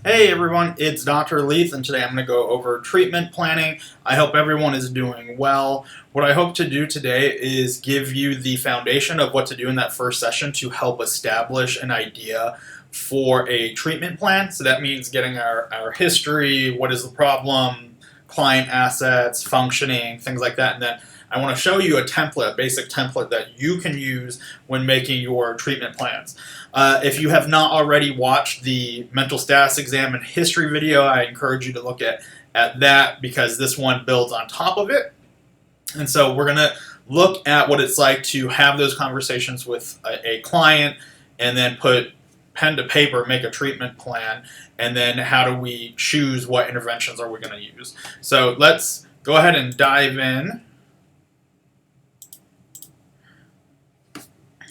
Hey everyone, it's Dr. Leith, and today I'm going to go over treatment planning. I hope everyone is doing well. What I hope to do today is give you the foundation of what to do in that first session to help establish an idea for a treatment plan. So that means getting our history, what is the problem, client assets, functioning, things like that. And then I want to show you a template, a basic template that you can use when making your treatment plans. If you have not already watched the mental status exam and history video, I encourage you to look at that because this one builds on top of it. And so we're going to look at what it's like to have those conversations with a client and then put pen to paper, make a treatment plan, and then how do we choose what interventions are we going to use. So let's go ahead and dive in.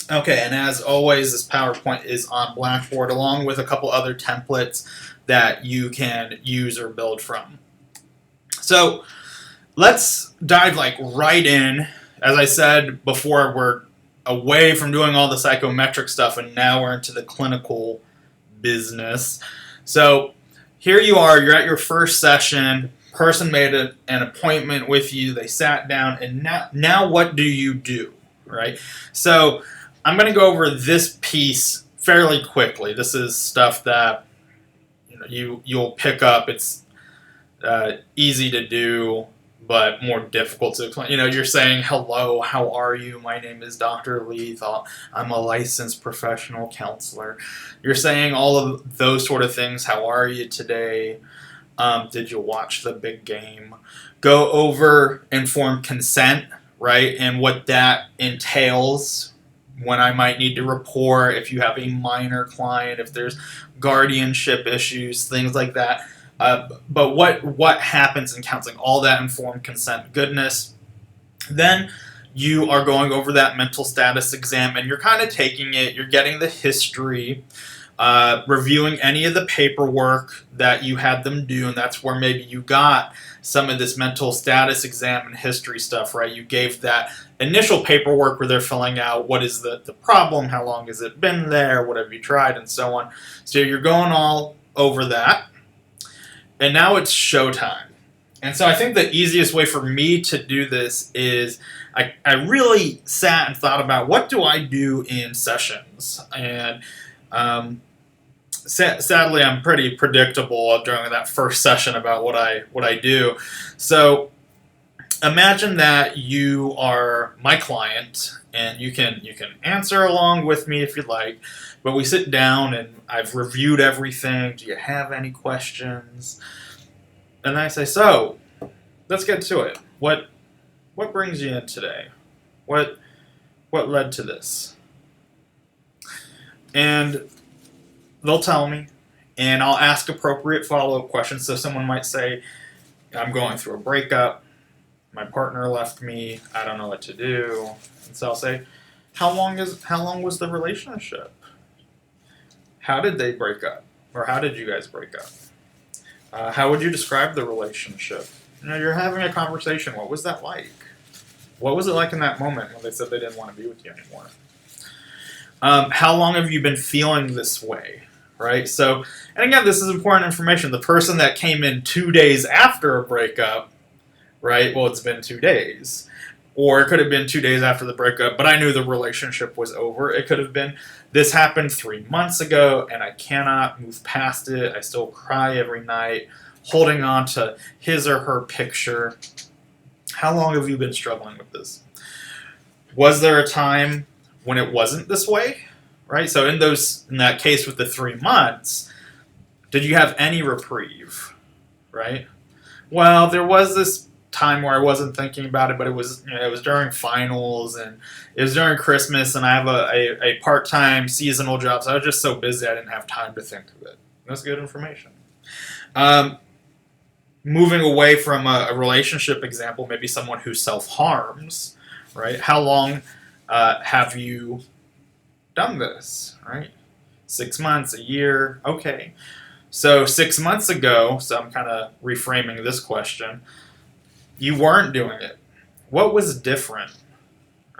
Okay, and as always, this PowerPoint is on Blackboard along with a couple other templates that you can use or build from. So let's dive right in. As I said before, we're away from doing all the psychometric stuff and now we're into the clinical business. So here you are, you're at your first session, person made an appointment with you, they sat down, and now what do you do, right? So I'm going to go over this piece fairly quickly. This is stuff that you'll pick up. It's easy to do, but more difficult to explain. You're saying, hello, how are you? My name is Dr. Leith. I'm a licensed professional counselor. You're saying all of those sort of things. How are you today? Did you watch the big game? Go over informed consent, right? And what that entails, when I might need to report, if you have a minor client, if there's guardianship issues, things like that. But what happens in counseling, all that informed consent goodness. Then you are going over that mental status exam and you're kind of taking it, you're getting the history, reviewing any of the paperwork that you had them do, and that's where maybe you got some of this mental status exam and history stuff, right? You gave that initial paperwork where they're filling out what is the problem, how long has it been there, what have you tried, and so on. So you're going all over that. And now it's showtime. And so I think the easiest way for me to do this is I really sat and thought about what do I do in sessions. And sadly, I'm pretty predictable during that first session about what I do. So imagine that you are my client, and you can answer along with me if you'd like. But we sit down, and I've reviewed everything. Do you have any questions? And I say, so let's get to it. What brings you in today? What led to this? And they'll tell me, and I'll ask appropriate follow-up questions. So someone might say, I'm going through a breakup. My partner left me. I don't know what to do. And so I'll say, how long was the relationship? How did they break up? Or how did you guys break up? How would you describe the relationship? You're having a conversation. What was that like? What was it like in that moment when they said they didn't want to be with you anymore? How long have you been feeling this way? Right? So, and again, this is important information. The person that came in 2 days after a breakup, right? Well, it's been 2 days. Or it could have been 2 days after the breakup, but I knew the relationship was over. It could have been, this happened 3 months ago, and I cannot move past it. I still cry every night, holding on to his or her picture. How long have you been struggling with this? Was there a time when it wasn't this way? Right? So in that case with the 3 months, did you have any reprieve? Right? Well, there was this time where I wasn't thinking about it, but it was during finals and it was during Christmas, and I have a part-time seasonal job, so I was just so busy I didn't have time to think of it. That's good information. Moving away from a relationship example, maybe someone who self-harms, right? How long have you done this, right? 6 months, a year, okay. So 6 months ago, so I'm kind of reframing this question, you weren't doing it. What was different?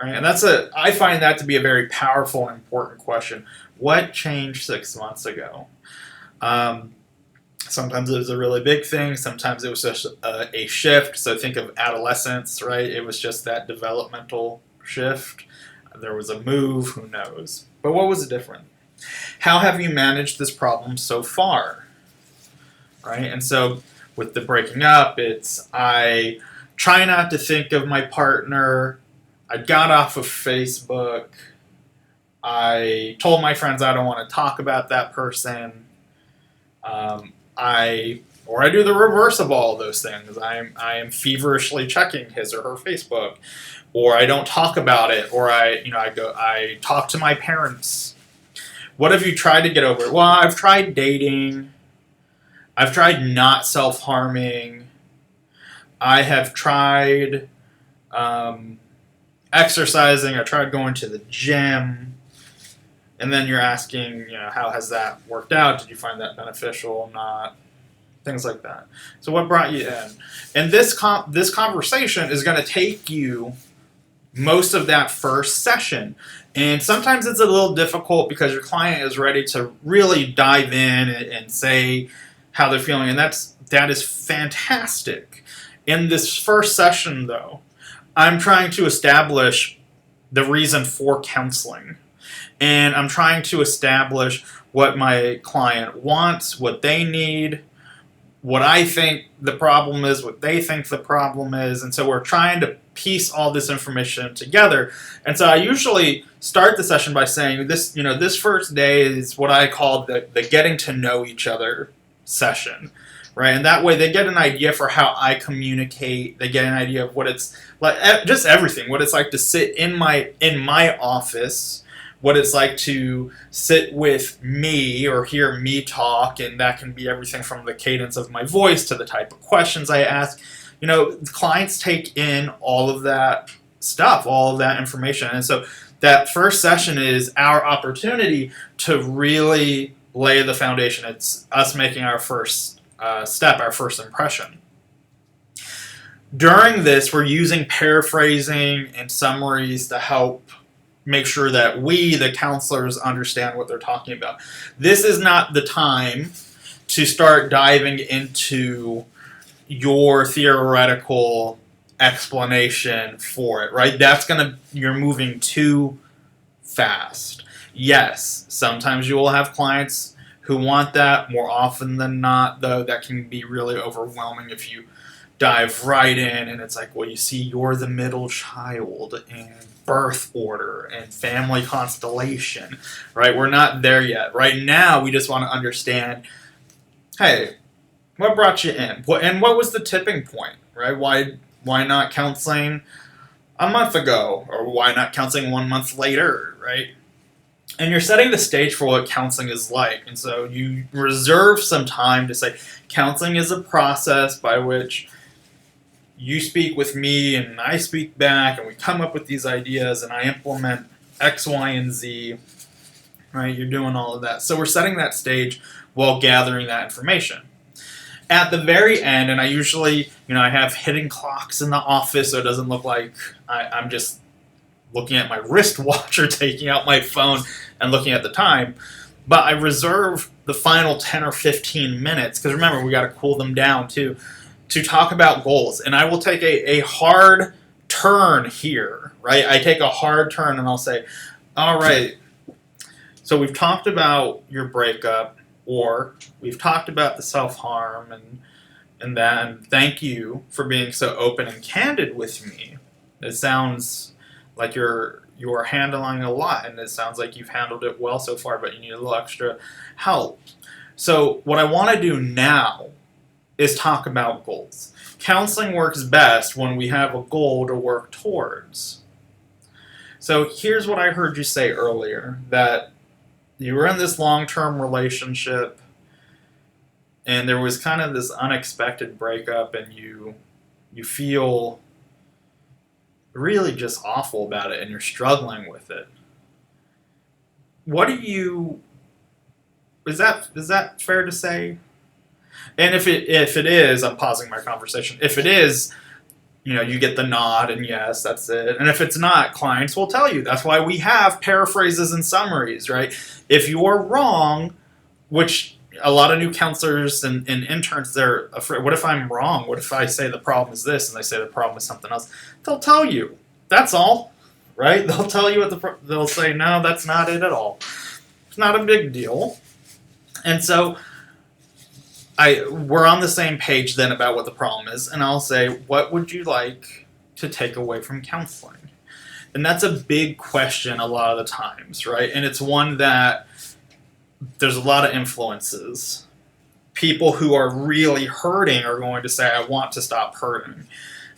Right? And I find that to be a very powerful and important question. What changed 6 months ago? Sometimes it was a really big thing. Sometimes it was just a shift. So think of adolescence, right? It was just that developmental shift. There was a move, who knows? But what was different? How have you managed this problem so far? Right? And so with the breaking up, it's I try not to think of my partner. I got off of Facebook. I told my friends I don't want to talk about that person. I do the reverse of all of those things. I am feverishly checking his or her Facebook, or I don't talk about it, or I talk to my parents. What have you tried to get over it? Well, I've tried dating. I've tried not self-harming. I have tried exercising. I tried going to the gym. And then you're asking, how has that worked out? Did you find that beneficial? Not? Things like that. So what brought you in? And this conversation is going to take you most of that first session. And sometimes it's a little difficult because your client is ready to really dive in and say how they're feeling. And that is fantastic. In this first session, though, I'm trying to establish the reason for counseling. And I'm trying to establish what my client wants, what they need, what I think the problem is, what they think the problem is. And so we're trying to piece all this information together. And so I usually start the session by saying this first day is what I call the getting to know each other session. Right? And that way they get an idea for how I communicate. They get an idea of what it's like, just everything, what it's like to sit in my office, what it's like to sit with me or hear me talk, and that can be everything from the cadence of my voice to the type of questions I ask. Clients take in all of that stuff, all of that information. And so that first session is our opportunity to really lay the foundation. It's us making our first step, our first impression. During this, we're using paraphrasing and summaries to help make sure that we, the counselors, understand what they're talking about. This is not the time to start diving into your theoretical explanation for it, right? You're moving too fast. Yes, sometimes you will have clients who want that. More often than not, though, that can be really overwhelming if you dive right in and it's like, well, you see, you're the middle child and birth order and family constellation, right? We're not there yet. Right now, we just want to understand, hey, what brought you in? What was the tipping point, right? Why not counseling a month ago? Or why not counseling 1 month later, right? And you're setting the stage for what counseling is like. And so you reserve some time to say, counseling is a process by which you speak with me and I speak back and we come up with these ideas and I implement X, Y, and Z, right? You're doing all of that. So we're setting that stage while gathering that information. At the very end, and I usually, I have hidden clocks in the office so it doesn't look like I'm just looking at my wristwatch or taking out my phone and looking at the time, but I reserve the final 10 or 15 minutes, because remember, we got to cool them down too, to talk about goals. And I will take a hard turn here, right? I take a hard turn and I'll say, all right, so we've talked about your breakup, or we've talked about the self-harm and that, and thank you for being so open and candid with me. It sounds like you're handling a lot, and it sounds like you've handled it well so far, but you need a little extra help. So what I want to do now is talk about goals. Counseling works best when we have a goal to work towards. So here's what I heard you say earlier, that you were in this long-term relationship and there was kind of this unexpected breakup and you feel really just awful about it and you're struggling with it. Is that fair to say? And if it is, I'm pausing my conversation. If it is, you get the nod and yes, that's it. And if it's not, clients will tell you. That's why we have paraphrases and summaries, right? If you're wrong, which a lot of new counselors and interns, they're afraid. What if I'm wrong? What if I say the problem is this and they say the problem is something else? They'll tell you. That's all, right? They'll tell you they'll say, no, that's not it at all. It's not a big deal. And so we're on the same page then about what the problem is, and I'll say, what would you like to take away from counseling? And that's a big question a lot of the times, right? And it's one that there's a lot of influences. People who are really hurting are going to say, I want to stop hurting.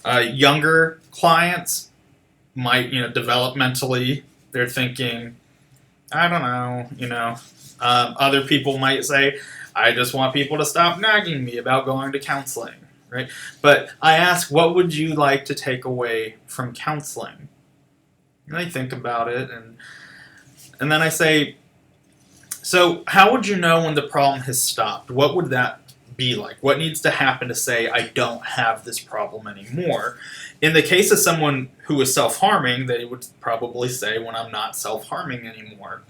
Younger clients might, developmentally, they're thinking, I don't know, other people might say, I just want people to stop nagging me about going to counseling, right? But I ask, what would you like to take away from counseling? And they think about it, and then I say, so how would you know when the problem has stopped? What would that be like? What needs to happen to say, I don't have this problem anymore? In the case of someone who is self-harming, they would probably say, when I'm not self-harming anymore.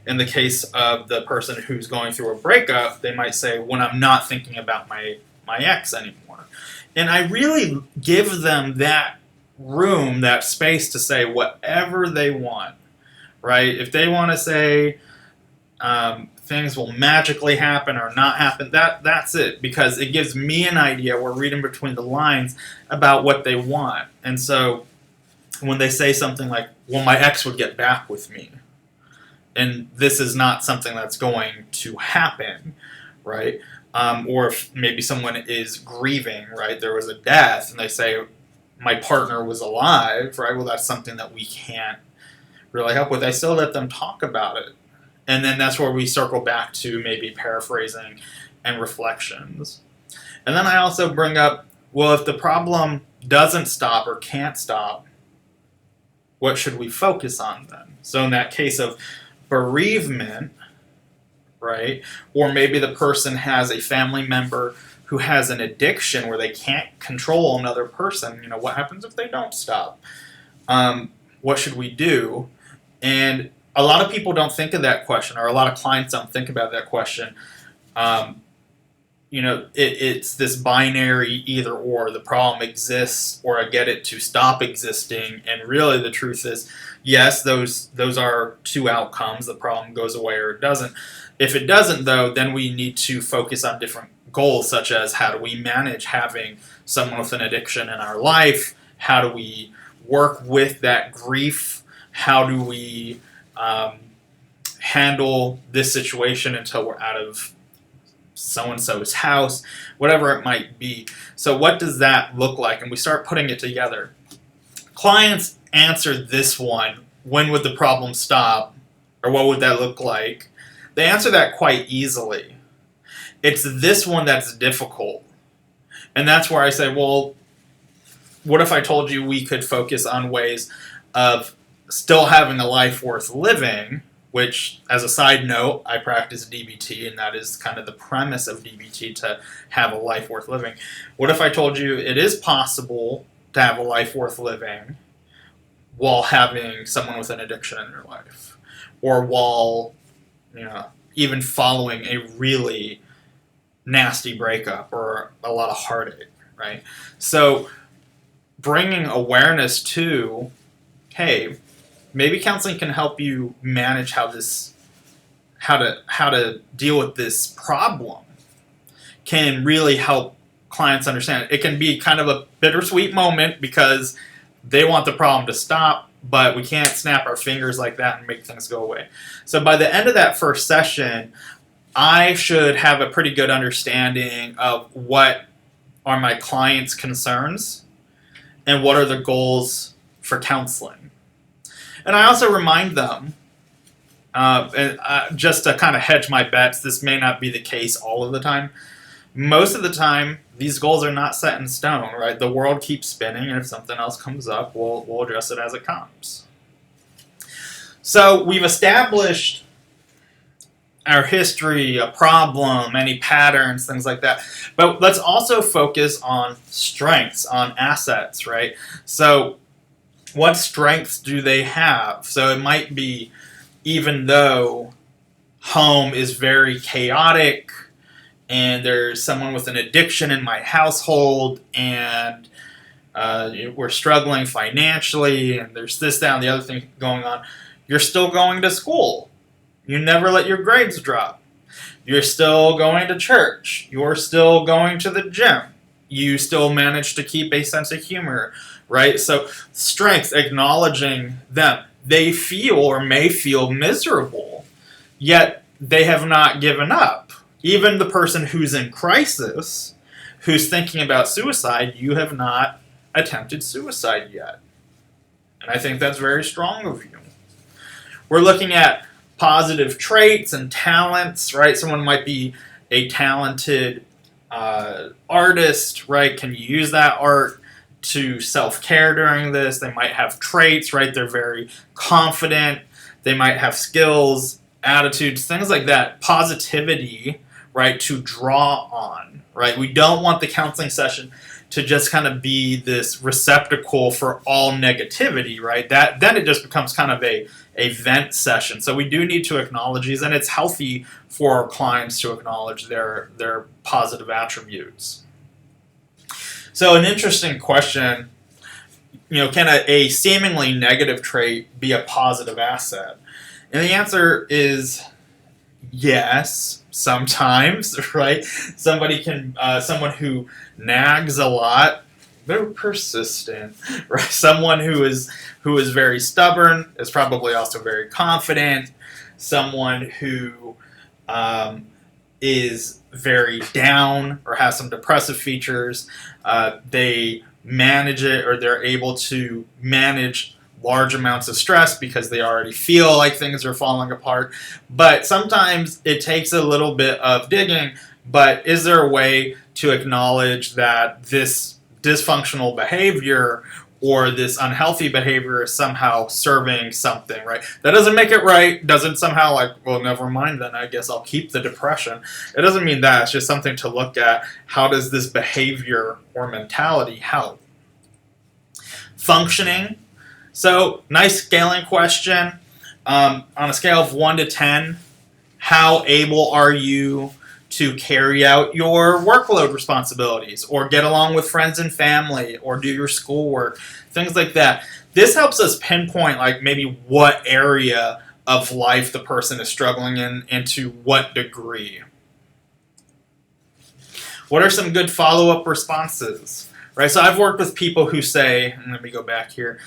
In the case of the person who's going through a breakup, they might say, when I'm not thinking about my ex anymore. And I really give them that room, that space to say whatever they want, right? If they want to say things will magically happen or not happen, that's it, because it gives me an idea, we're reading between the lines, about what they want. And so when they say something like, well, my ex would get back with me, and this is not something that's going to happen, right? Or if maybe someone is grieving, right? There was a death, and they say, my partner was alive, right? Well, that's something that we can't really help with. I still let them talk about it. And then that's where we circle back to maybe paraphrasing and reflections. And then I also bring up, well, if the problem doesn't stop or can't stop, what should we focus on then? So in that case of bereavement, right? Or maybe the person has a family member who has an addiction where they can't control another person. What happens if they don't stop? What should we do? And a lot of people don't think of that question, or a lot of clients don't think about that question. It's this binary either or. The problem exists, or I get it to stop existing. And really the truth is, yes, those are two outcomes. The problem goes away or it doesn't. If it doesn't, though, then we need to focus on different goals, such as how do we manage having someone with an addiction in our life? How do we work with that grief? How do we handle this situation until we're out of so-and-so's house, whatever it might be. So what does that look like? And we start putting it together. Clients answer this one, when would the problem stop? Or what would that look like? They answer that quite easily. It's this one that's difficult. And that's where I say, well, what if I told you we could focus on ways of still having a life worth living, which, as a side note, I practice DBT, and that is kind of the premise of DBT, to have a life worth living. What if I told you it is possible to have a life worth living while having someone with an addiction in your life? Or while, even following a really nasty breakup or a lot of heartache, right? So bringing awareness to, hey, maybe counseling can help you manage how to deal with this problem, can really help clients understand. It can be kind of a bittersweet moment because they want the problem to stop, but we can't snap our fingers like that and make things go away. So by the end of that first session, I should have a pretty good understanding of what are my clients' concerns and what are the goals for counseling. And I also remind them, just to kind of hedge my bets, this may not be the case all of the time. Most of the time, these goals are not set in stone, right? The world keeps spinning, and if something else comes up, we'll address it as it comes. So we've established our history, a problem, any patterns, things like that. But let's also focus on strengths, on assets, right? So what strengths do they have? So it might be, even though home is very chaotic, and there's someone with an addiction in my household, and we're struggling financially, and there's this, that, and the other thing going on, you're still going to school. You never let your grades drop. You're still going to church. You're still going to the gym. You still manage to keep a sense of humor, right? So strength, acknowledging them. They feel or may feel miserable, yet they have not given up. Even the person who's in crisis, who's thinking about suicide, you have not attempted suicide yet. And I think that's very strong of you. We're looking at positive traits and talents, right? Someone might be a talented artist, right? Can you use that art to self-care during this? They might have traits, right? They're very confident. They might have skills, attitudes, things like that. Positivity, right? To draw on, right? We don't want the counseling session to just kind of be this receptacle for all negativity, right? That then it just becomes kind of a vent session. So we do need to acknowledge these, and it's healthy for our clients to acknowledge their positive attributes. So an interesting question, can a seemingly negative trait be a positive asset? And the answer is yes, sometimes, right? Someone who nags a lot, they're persistent, right? Someone who is very stubborn is probably also very confident. Someone who is very down or has some depressive features, they manage it, or they're able to manage large amounts of stress because they already feel like things are falling apart. But sometimes it takes a little bit of digging. But is there a way to acknowledge that this dysfunctional behavior or this unhealthy behavior is somehow serving something, right? That doesn't make it right, doesn't somehow well, never mind then, I guess I'll keep the depression. It doesn't mean that, it's just something to look at. How does this behavior or mentality help? Functioning. So, nice scaling question. On a scale of 1 to 10, how able are you to carry out your workload responsibilities, or get along with friends and family, or do your schoolwork, things like that? This helps us pinpoint maybe what area of life the person is struggling in and to what degree. What are some good follow-up responses? Right, so I've worked with people who say, and let me go back here,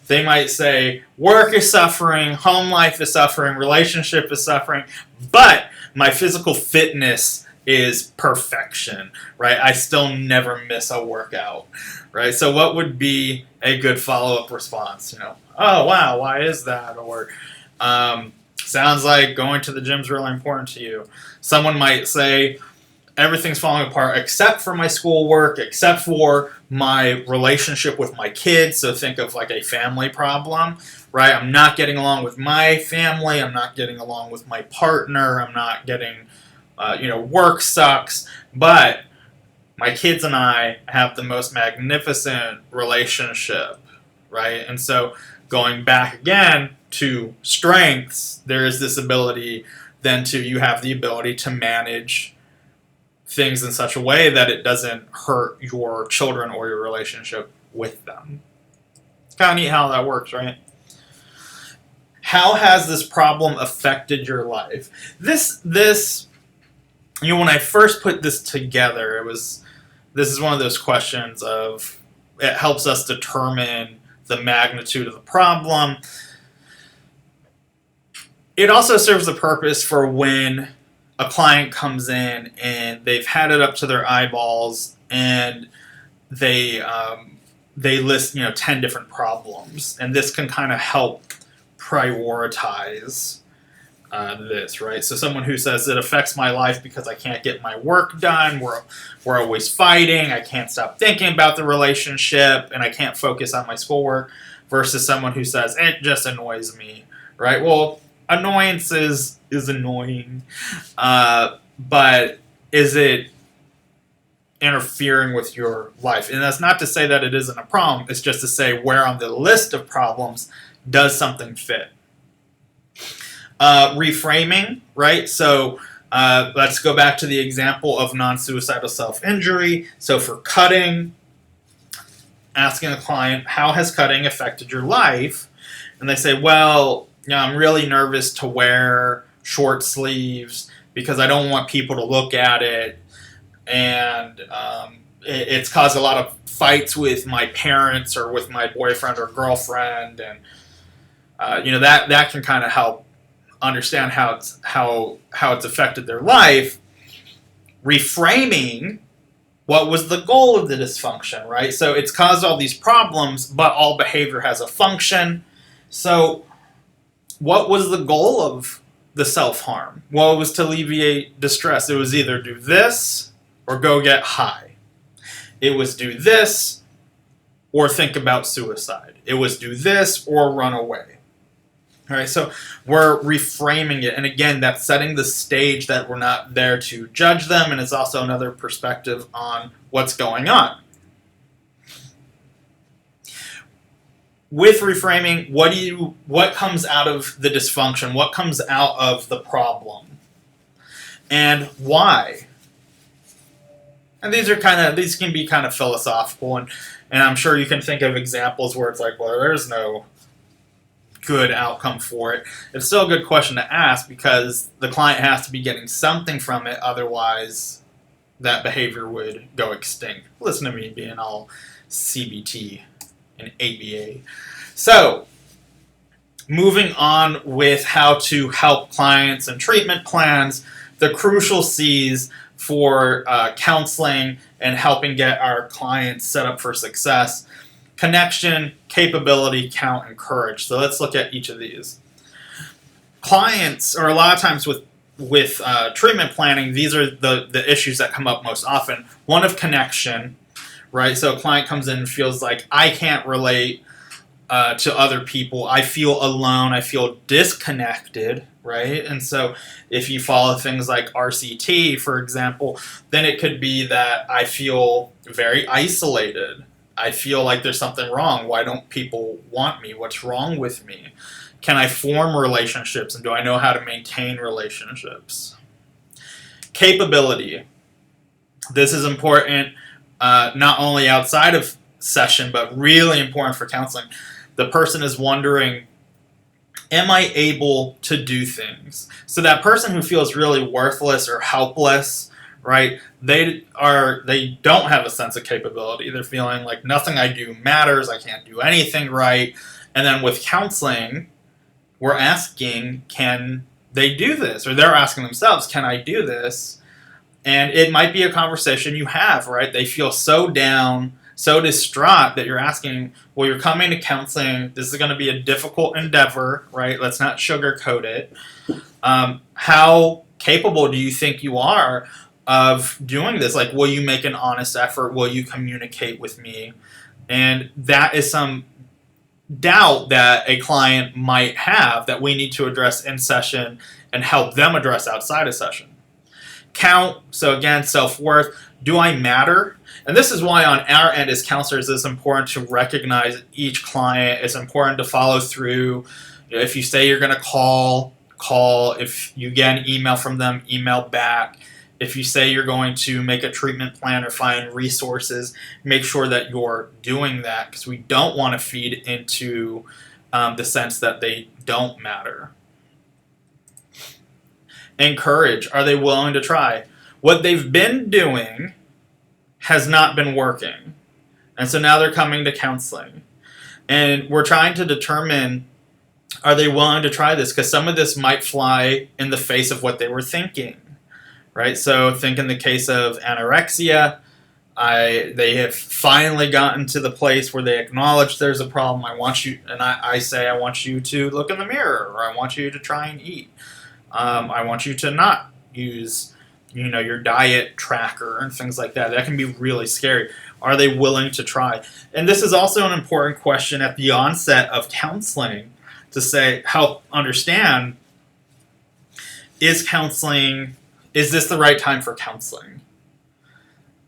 they might say, work is suffering, home life is suffering, relationship is suffering, but my physical fitness is perfection, right? I still never miss a workout, right? So what would be a good follow-up response? Oh, wow, why is that? Or sounds like going to the gym is really important to you. Someone might say, everything's falling apart except for my schoolwork, except for my relationship with my kids. So think of a family problem, right? I'm not getting along with my family. I'm not getting along with my partner. I'm not getting, work sucks. But my kids and I have the most magnificent relationship, right? And so going back again to strengths, there is this ability then you have the ability to manage things in such a way that it doesn't hurt your children or your relationship with them. It's kind of neat how that works, right? How has this problem affected your life? This when I first put this together, this is one of those questions of, it helps us determine the magnitude of the problem. It also serves the purpose for when a client comes in and they've had it up to their eyeballs and they list 10 different problems, and this can kind of help prioritize this, right? So someone who says it affects my life because I can't get my work done, we're always fighting, I can't stop thinking about the relationship, and I can't focus on my schoolwork, versus someone who says it just annoys me, right? Well, annoyance is annoying, but is it interfering with your life? And that's not to say that it isn't a problem, it's just to say where on the list of problems does something fit. Reframing, right? So Let's go back to the example of non-suicidal self-injury. So for cutting, asking a client, how has cutting affected your life? And they say, well, I'm really nervous to wear short sleeves because I don't want people to look at it. And it's caused a lot of fights with my parents or with my boyfriend or girlfriend. And, that can kind of help understand how it's affected their life. Reframing, what was the goal of the dysfunction, right? So it's caused all these problems, but all behavior has a function. So what was the goal of the self-harm? Well, it was to alleviate distress. It was either do this or go get high. It was do this or think about suicide. It was do this or run away. All right, so we're reframing it. And again, that's setting the stage that we're not there to judge them, and it's also another perspective on what's going on. With reframing, what comes out of the dysfunction? What comes out of the problem? And why? And these can be kind of philosophical, and I'm sure you can think of examples where it's like, well, there's no good outcome for it. It's still a good question to ask because the client has to be getting something from it, otherwise that behavior would go extinct. Listen to me being all CBT and ABA. So, moving on with how to help clients and treatment plans, the crucial C's for counseling and helping get our clients set up for success: connection, capability, count, and courage. So let's look at each of these. Clients, or a lot of times with treatment planning, these are the issues that come up most often. One of connection, right? So a client comes in and feels like, I can't relate to other people. I feel alone. I feel disconnected, right? And so if you follow things like RCT, for example, then it could be that I feel very isolated. I feel like there's something wrong. Why don't people want me? What's wrong with me? Can I form relationships, and do I know how to maintain relationships? Capability. This is important not only outside of session, but really important for counseling. The person is wondering, am I able to do things? So that person who feels really worthless or helpless, right? They don't have a sense of capability. They're feeling like nothing I do matters. I can't do anything right. And then with counseling, we're asking, can they do this? Or they're asking themselves, can I do this? And it might be a conversation you have, right? They feel so down, so distraught that you're asking, well, you're coming to counseling. This is going to be a difficult endeavor, right? Let's not sugarcoat it. How capable do you think you are of doing this? Like, will you make an honest effort? Will you communicate with me? And that is some doubt that a client might have that we need to address in session and help them address outside of session. Count, so again, self-worth. Do I matter? And this is why on our end as counselors, it's important to recognize each client. It's important to follow through. If you say you're going to call. If you get an email from them, email back. If you say you're going to make a treatment plan or find resources, make sure that you're doing that, because we don't want to feed into the sense that they don't matter. Encourage. Are they willing to try? What they've been doing has not been working. And so now they're coming to counseling. And we're trying to determine, are they willing to try this? Because some of this might fly in the face of what they were thinking. Right? So think in the case of anorexia, they have finally gotten to the place where they acknowledge there's a problem. I want you to look in the mirror, or I want you to try and eat. I want you to not use, your diet tracker and things like that. That can be really scary. Are they willing to try? And this is also an important question at the onset of counseling to help understand, is this the right time for counseling?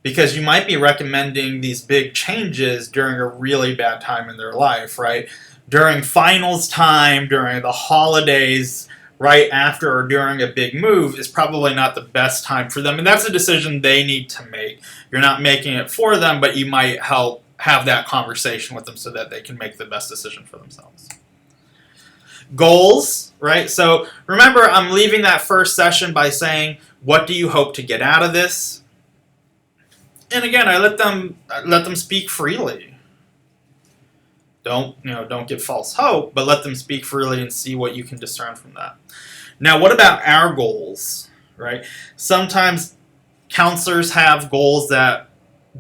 Because you might be recommending these big changes during a really bad time in their life, right? During finals time, during the holidays, right after or during a big move is probably not the best time for them. And that's a decision they need to make. You're not making it for them, but you might help have that conversation with them so that they can make the best decision for themselves. Goals, right? So remember, I'm leaving that first session by saying, what do you hope to get out of this? And again, I let them speak freely. Don't give false hope, but let them speak freely and see what you can discern from that. Now, what about our goals, right? Sometimes counselors have goals that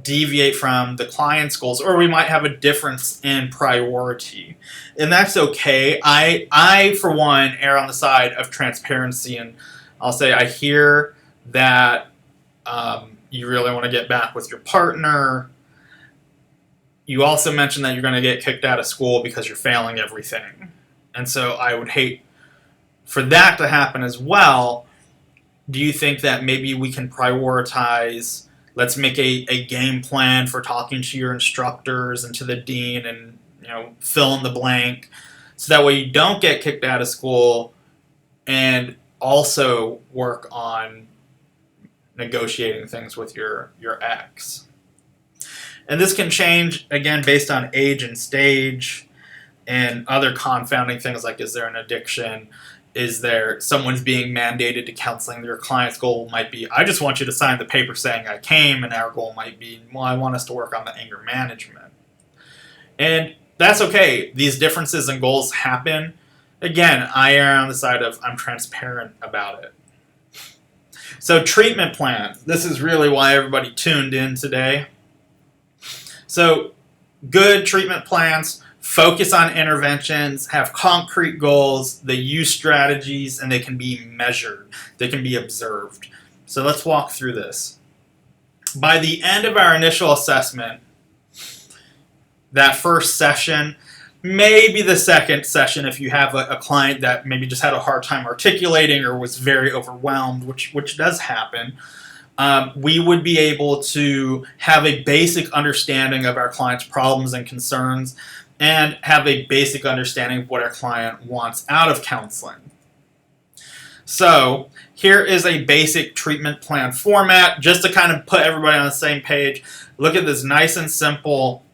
deviate from the client's goals, or we might have a difference in priority, and that's okay. I for one, err on the side of transparency, and I'll say I hear that you really want to get back with your partner. You also mentioned that you're going to get kicked out of school because you're failing everything. And so I would hate for that to happen as well. Do you think that maybe we can prioritize, let's make a game plan for talking to your instructors and to the dean and fill in the blank, so that way you don't get kicked out of school, and also work on negotiating things with your ex. And this can change, again, based on age and stage and other confounding things like, is there an addiction? Is there someone's being mandated to counseling? Your client's goal might be, I just want you to sign the paper saying I came, and our goal might be, well, I want us to work on the anger management. And that's okay. These differences in goals happen. Again, I err on the side of I'm transparent about it. So treatment plan. This is really why everybody tuned in today. So good treatment plans focus on interventions, have concrete goals, they use strategies, and they can be measured. They can be observed. So let's walk through this. By the end of our initial assessment, that first session, maybe the second session if you have a client that maybe just had a hard time articulating or was very overwhelmed, which does happen, we would be able to have a basic understanding of our client's problems and concerns and have a basic understanding of what our client wants out of counseling. So here is a basic treatment plan format just to kind of put everybody on the same page. Look at this, nice and simple.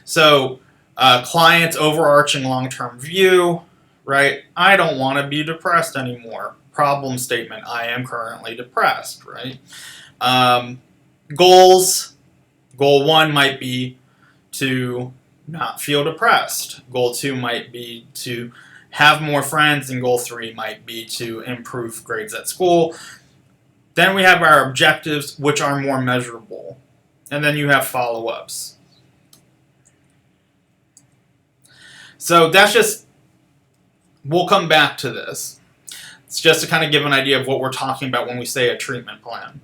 So client's overarching long-term view, right? I don't want to be depressed anymore. Problem statement, I am currently depressed, right? Goals, goal 1 might be to not feel depressed. Goal 2 might be to have more friends, and goal 3 might be to improve grades at school. Then we have our objectives, which are more measurable. And then you have follow-ups. So that's just, we'll come back to this. It's just to kind of give an idea of what we're talking about when we say a treatment plan.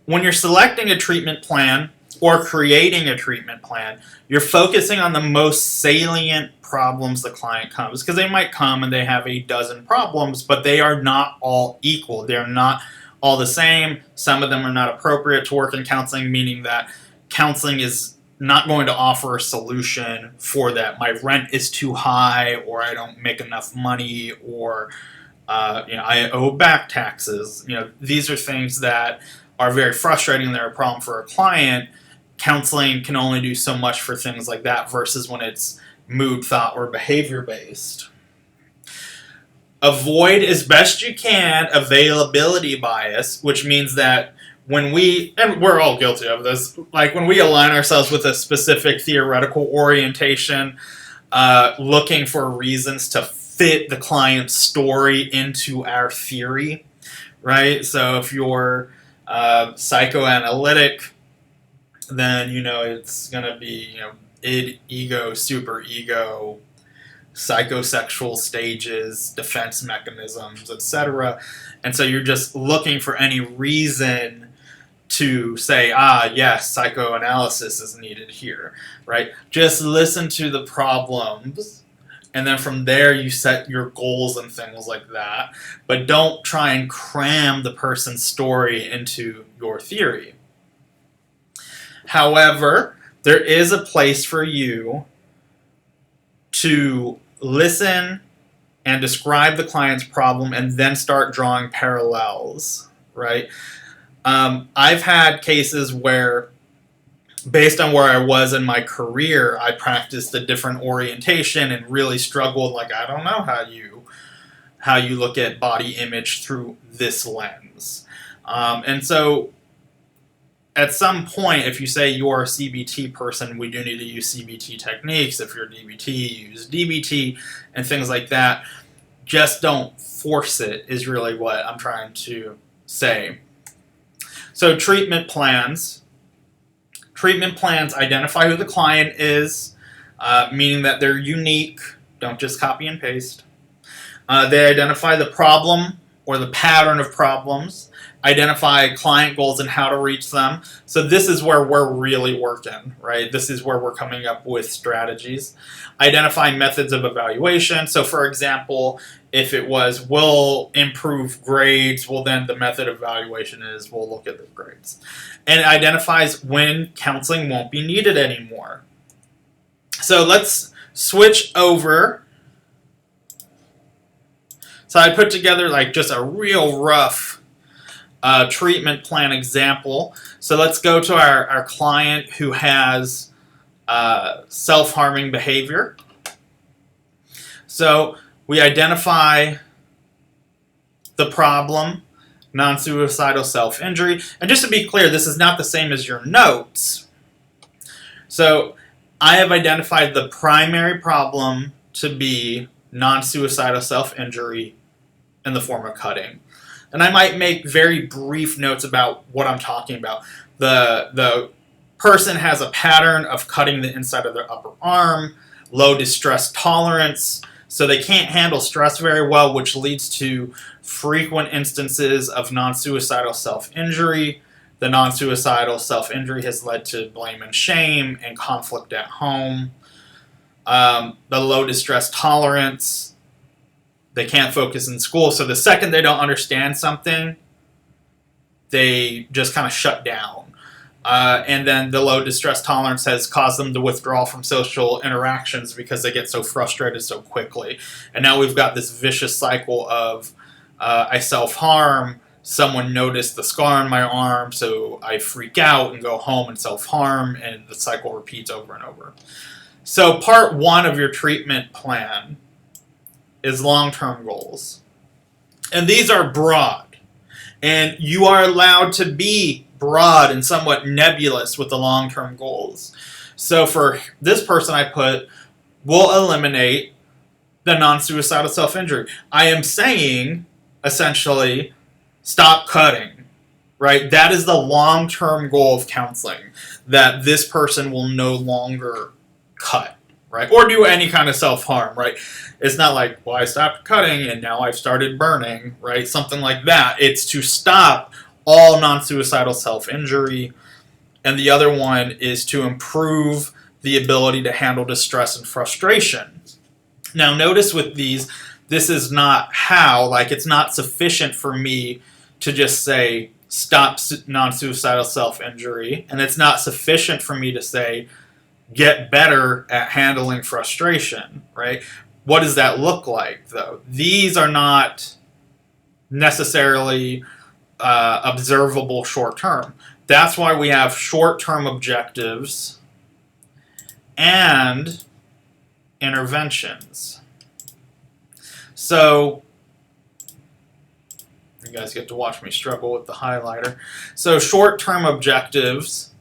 When you're selecting a treatment plan or creating a treatment plan, you're focusing on the most salient problems the client comes, because they might come and they have a dozen problems, but they are not all equal. They're not all the same. Some of them are not appropriate to work in counseling, meaning that counseling is not going to offer a solution for that. My rent is too high, or I don't make enough money, or I owe back taxes. These are things that are very frustrating. They're a problem for a client. Counseling can only do so much for things like that versus when it's mood, thought, or behavior based. Avoid as best you can availability bias, which means that when we, and we're all guilty of this, like when we align ourselves with a specific theoretical orientation, looking for reasons to fit the client's story into our theory, right? So if you're psychoanalytic, then it's going to be id, ego, superego, psychosexual stages, defense mechanisms, etc. And so you're just looking for any reason to say, yes, psychoanalysis is needed here, right? Just listen to the problems, and then from there you set your goals and things like that. But don't try and cram the person's story into your theory. However, there is a place for you to listen and describe the client's problem and then start drawing parallels, right? I've had cases where, based on where I was in my career, I practiced a different orientation and really struggled. Like, I don't know how you look at body image through this lens. And so at some point, if you say you're a CBT person, we do need to use CBT techniques. If you're DBT, use DBT and things like that. Just don't force it, is really what I'm trying to say. So treatment plans. Treatment plans identify who the client is, meaning that they're unique. Don't just copy and paste. They identify the problem or the pattern of problems, identify client goals and how to reach them. So this is where we're really working, right? This is where we're coming up with strategies. Identify methods of evaluation. So for example, if it was, we'll improve grades, well then the method of evaluation is we'll look at the grades. And it identifies when counseling won't be needed anymore. So let's switch over. So I put together like just a real rough treatment plan example. So let's go to our client who has self-harming behavior. So we identify the problem, non-suicidal self-injury. And just to be clear, this is not the same as your notes. So I have identified the primary problem to be non-suicidal self-injury in the form of cutting. And I might make very brief notes about what I'm talking about. The person has a pattern of cutting the inside of their upper arm, low distress tolerance, so they can't handle stress very well, which leads to frequent instances of non-suicidal self-injury. The non-suicidal self-injury has led to blame and shame and conflict at home. The low distress tolerance, they can't focus in school. So the second they don't understand something, they just kind of shut down. And then the low distress tolerance has caused them to withdraw from social interactions because they get so frustrated so quickly. And now we've got this vicious cycle of I self-harm, someone noticed the scar on my arm, so I freak out and go home and self-harm, and the cycle repeats over and over. So part one of your treatment plan is long-term goals. And these are broad. And you are allowed to be broad and somewhat nebulous with the long-term goals. So for this person I put, we'll eliminate the non-suicidal self-injury. I am saying, essentially, stop cutting, right? That is the long-term goal of counseling, that this person will no longer cut, right? Or do any kind of self-harm, right? It's not like, well, I stopped cutting and now I've started burning, right? Something like that. It's to stop all non-suicidal self-injury. And the other one is to improve the ability to handle distress and frustration. Now, notice with these, this is not how, like it's not sufficient for me to just say, stop non-suicidal self-injury. And it's not sufficient for me to say, get better at handling frustration, right? What does that look like, though? These are not necessarily observable short-term. That's why we have short-term objectives and interventions. So, you guys get to watch me struggle with the highlighter. So short-term objectives,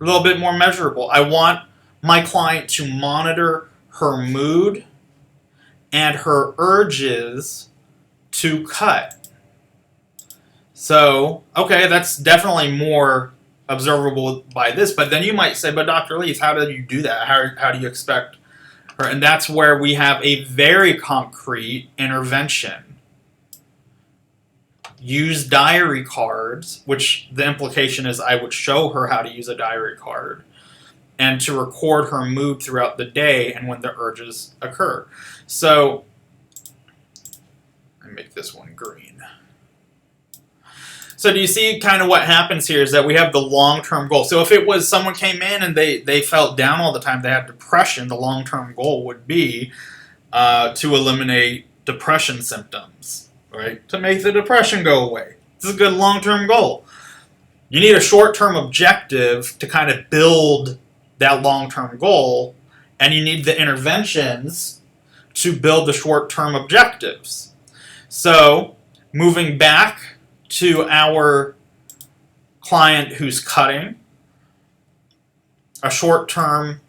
a little bit more measurable. I want my client to monitor her mood and her urges to cut. So, okay, that's definitely more observable by this, but then you might say, but Dr. Leaf, how do you do that? How do you expect her? And that's where we have a very concrete intervention. Use diary cards, which the implication is I would show her how to use a diary card, and to record her mood throughout the day and when the urges occur. So, let me make this one green. So do you see kind of what happens here is that we have the long-term goal. So if it was someone came in and they felt down all the time, they had depression, the long-term goal would be to eliminate depression symptoms, right? To make the depression go away. This is a good long-term goal. You need a short-term objective to kind of build that long-term goal, and you need the interventions to build the short-term objectives. So, moving back to our client who's cutting, a short-term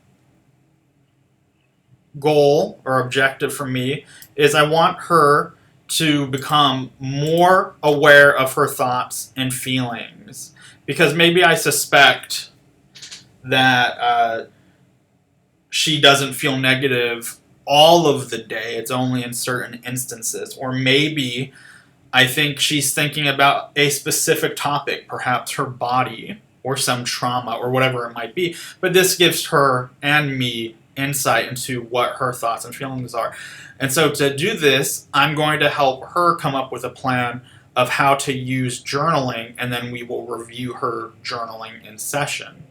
goal or objective for me is I want her to become more aware of her thoughts and feelings. Because maybe I suspect that she doesn't feel negative all of the day. It's only in certain instances. Or maybe I think she's thinking about a specific topic, perhaps her body or some trauma or whatever it might be. But this gives her and me insight into what her thoughts and feelings are. And so to do this, I'm going to help her come up with a plan of how to use journaling, and then we will review her journaling in session.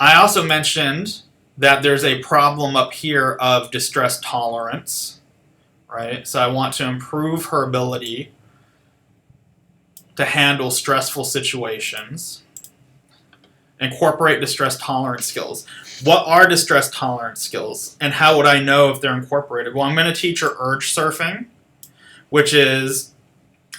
I also mentioned that there's a problem up here of distress tolerance, right? So I want to improve her ability to handle stressful situations. Incorporate distress tolerance skills. What are distress tolerance skills, and how would I know if they're incorporated? Well, I'm going to teach her urge surfing, which is,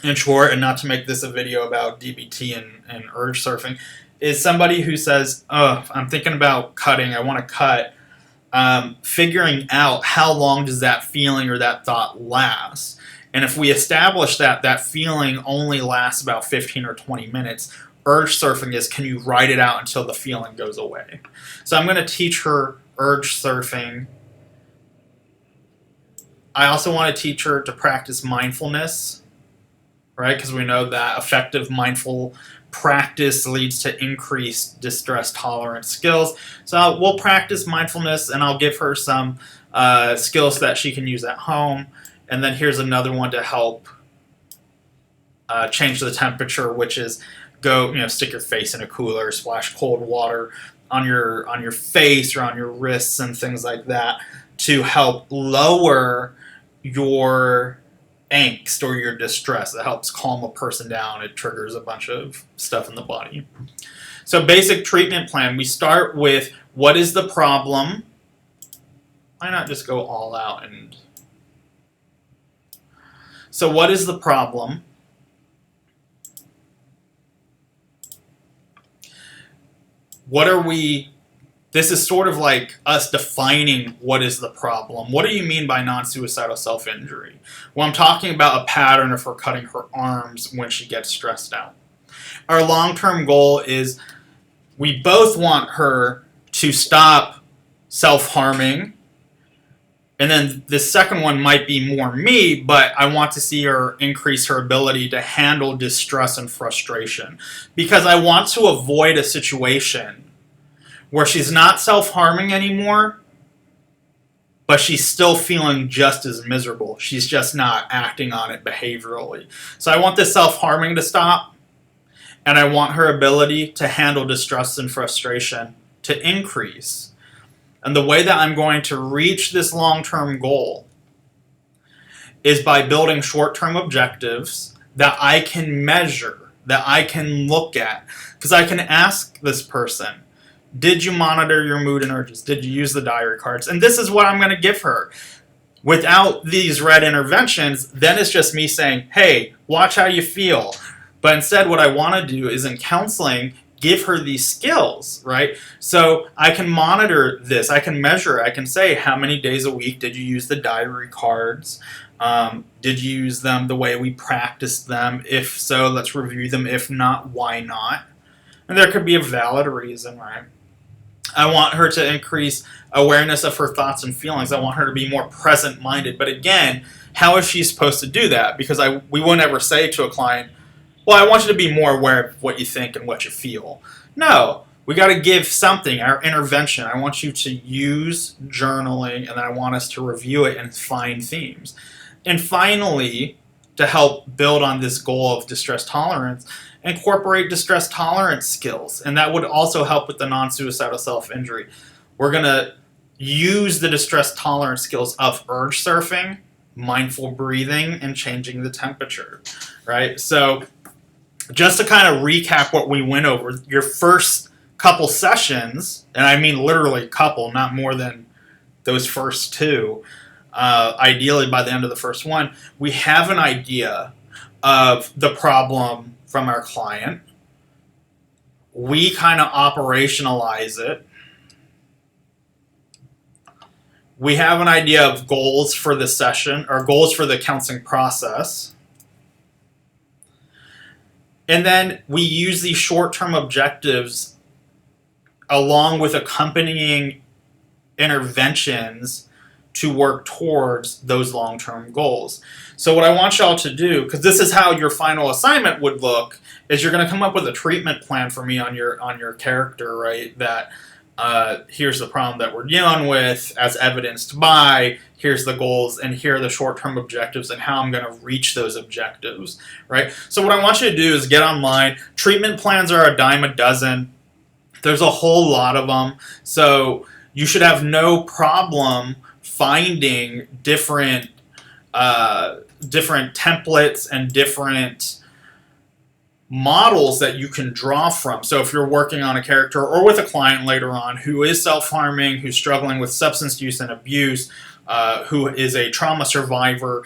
in short, and not to make this a video about DBT and urge surfing, is somebody who says, oh, I'm thinking about cutting, I want to cut, figuring out how long does that feeling or that thought last. And if we establish that that feeling only lasts about 15 or 20 minutes, urge surfing is, can you write it out until the feeling goes away? So I'm going to teach her urge surfing. I also want to teach her to practice mindfulness, right? Because we know that effective mindful practice leads to increased distress tolerance skills. So we'll practice mindfulness, and I'll give her some skills that she can use at home. And then here's another one to help change the temperature, which is go, stick your face in a cooler, splash cold water on your face or on your wrists and things like that to help lower your angst or your distress. It helps calm a person down. It triggers a bunch of stuff in the body. So basic treatment plan. We start with, what is the problem? Why not just go all out and... So what is the problem? What are we... This is sort of like us defining what is the problem. What do you mean by non-suicidal self-injury? Well, I'm talking about a pattern of her cutting her arms when she gets stressed out. Our long-term goal is we both want her to stop self-harming. And then the second one might be more me, but I want to see her increase her ability to handle distress and frustration. Because I want to avoid a situation where she's not self-harming anymore, but she's still feeling just as miserable. She's just not acting on it behaviorally. So I want this self-harming to stop, and I want her ability to handle distress and frustration to increase. And the way that I'm going to reach this long-term goal is by building short-term objectives that I can measure, that I can look at. Because I can ask this person, did you monitor your mood and urges? Did you use the diary cards? And this is what I'm going to give her. Without these red interventions, then it's just me saying, hey, watch how you feel. But instead, what I want to do is in counseling, give her these skills, right? So I can monitor this. I can measure. I can say, how many days a week did you use the diary cards? Did you use them the way we practiced them? If so, let's review them. If not, why not? And there could be a valid reason, right? I want her to increase awareness of her thoughts and feelings. I want her to be more present-minded. But again, how is she supposed to do that? Because we won't ever say to a client, well, I want you to be more aware of what you think and what you feel. No, we got to give something, our intervention. I want you to use journaling, and then I want us to review it and find themes. And finally, to help build on this goal of distress tolerance, incorporate distress tolerance skills. And that would also help with the non-suicidal self-injury. We're going to use the distress tolerance skills of urge surfing, mindful breathing, and changing the temperature, right? So just to kind of recap what we went over, your first couple sessions, and I mean literally couple, not more than those first two, ideally by the end of the first one, we have an idea of the problem from our client. We kind of operationalize it. We have an idea of goals for the session, or goals for the counseling process. And then we use these short-term objectives along with accompanying interventions to work towards those long-term goals. So what I want y'all to do, because this is how your final assignment would look, is you're going to come up with a treatment plan for me on your character, right? That here's the problem that we're dealing with, as evidenced by, here's the goals, and here are the short-term objectives, and how I'm going to reach those objectives, right? So what I want you to do is get online. Treatment plans are a dime a dozen. There's a whole lot of them. So you should have no problem finding different templates and different models that you can draw from. So if you're working on a character or with a client later on who is self-harming, who's struggling with substance use and abuse, who is a trauma survivor,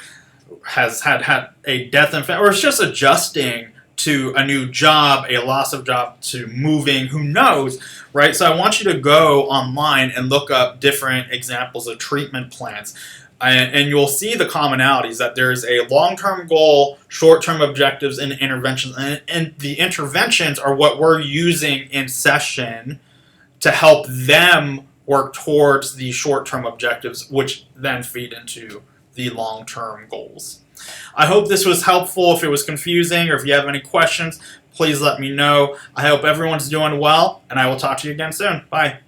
has had a death in family, or is just adjusting to a new job, a loss of job, to moving, who knows, right? So I want you to go online and look up different examples of treatment plans. And you'll see the commonalities, that there's a long-term goal, short-term objectives, and interventions. And the interventions are what we're using in session to help them work towards the short-term objectives, which then feed into the long-term goals. I hope this was helpful. If it was confusing or if you have any questions, please let me know. I hope everyone's doing well, and I will talk to you again soon. Bye.